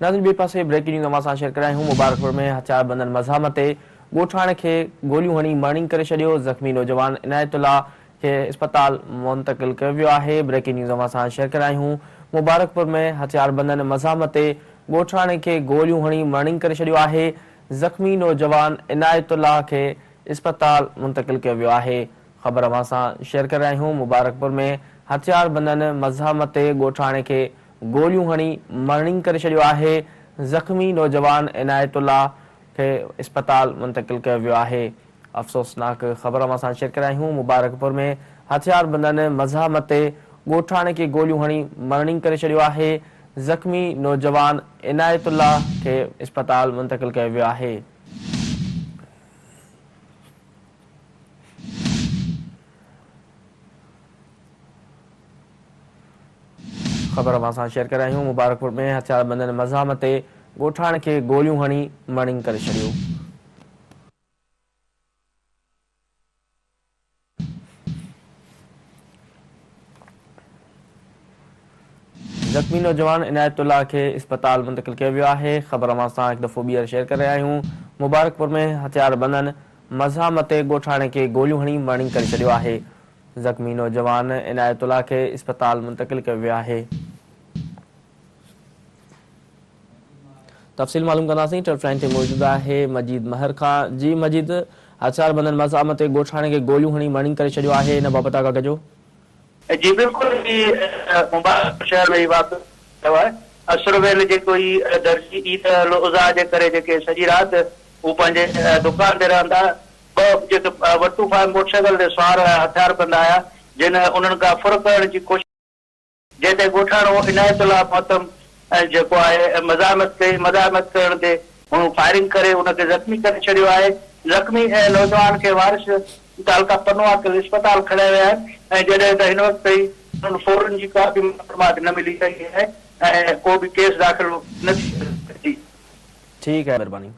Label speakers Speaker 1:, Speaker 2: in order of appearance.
Speaker 1: नाज़रीन ॿिए पासे ब्रेकिंग न्यूज़ सां शेयर करायूं। मुबारकपुर में हथियार बंदन मज़ाहमत ॻोठाणे खे गोलियूं हणी मर्णिंग करे छॾियो। ज़ख़्मी नौजवान इनायतुल्लाह खे अस्पताल मुंतक़िल कयो वियो आहे। ब्रेकिंग न्यूज़ सां शेयर करायूं। मुबारकपुर में हथियार बंदन मज़ाहमत ॻोठाणे खे गोलियूं हणी मर्णिंग करे छॾियो आहे। ज़ख़्मी नौजवान इनायतुल्लाह खे अस्पताल मुंतक़िल कयो वियो आहे। ख़बर अवां सां शेयर करे रहिया आहियूं। मुबारकपुर में हथियार बंदन मज़ाहमत ॻोठाणे खे गोलियूं हणी मर्णिंग करे छॾियो आहे। ज़ख़्मी नौजवान इनायतुल्लाह खे अस्पताल मुंतक़िल कयो वियो आहे। अफ़सोसनाक ख़बर अवां सां शेयर करे रहिया आहियूं। मुबारकपुर में हथियार बंदन मज़ाहमत ॻोठाणे खे गोलियूं हणी मर्णिंग करे छॾियो आहे। ज़ख़्मी नौजवान इनायतुल्लाह खे अस्पताल मुंतक़िल कयो वियो आहे। ख़बर अवां सां शेयर करे रहिया आहियूं। मुबारकपुर में हथियार बंदन मज़ाहमत ॻोठाणे खे गोलियूं हणी मर्णिंग करे छॾियो। ज़ख़्मी नौजवान इनायतुल्लाह खे अस्पताल मुंतक़िल किया वियो आहे। ख़बर अवां सां हिकु दफ़ो ॿीहर शेयर करे रहिया आहियूं। मुबारकपुर में हथियार बंदन मज़ाहमत ॻोठाणे खे गोलियूं हणी मर्णिंग करे छॾियो आहे। ज़ख़्मी नौजवान इनायतुल्लाह खे अस्पताल मुंतक़िल किया वियो आहे। तफ़सील मालूम कंदासीं। टेलीफोन ते मौजूद आहे मजीद महर खां। जी मजीद, हथियार बंदन मज़ाहमत ॻोठाणे खे गोलियूं हणी मर्णिंग करे छॾियो आहे, इन बाबति आगाह कजो।
Speaker 2: जी बिल्कुल मुबारक शहर में वाक़िअ है। असुरवेल जेको ई दर्जी ईद अल उज़ा जे करे जेके सॼी राति हू पंहिंजे दुकान ते रहंदा। ॿ जेके वटू फाइम मोटरसाइकिल ते सवार हथियार बंद आया जिन उन्हनि खां फुर करण जी कोशिशि, जंहिं ते ॻोठाणो इनायतुल्लाह मोहतम जेको आहे मज़ाहमत करण ते हुन फायरिंग करे हुनखे ज़ख़्मी करे छॾियो आहे। ज़ख़्मी नौजवान खे वारिस तालका पनवा के अस्पताल खड़े विया आहिनि ऐं जॾहिं त हिन वक़्त ताईं फौरन जी का बि मालूमात न मिली रही है ऐं को बि केस दाख़िल न थी।
Speaker 1: ठीक है, मेहरबानी।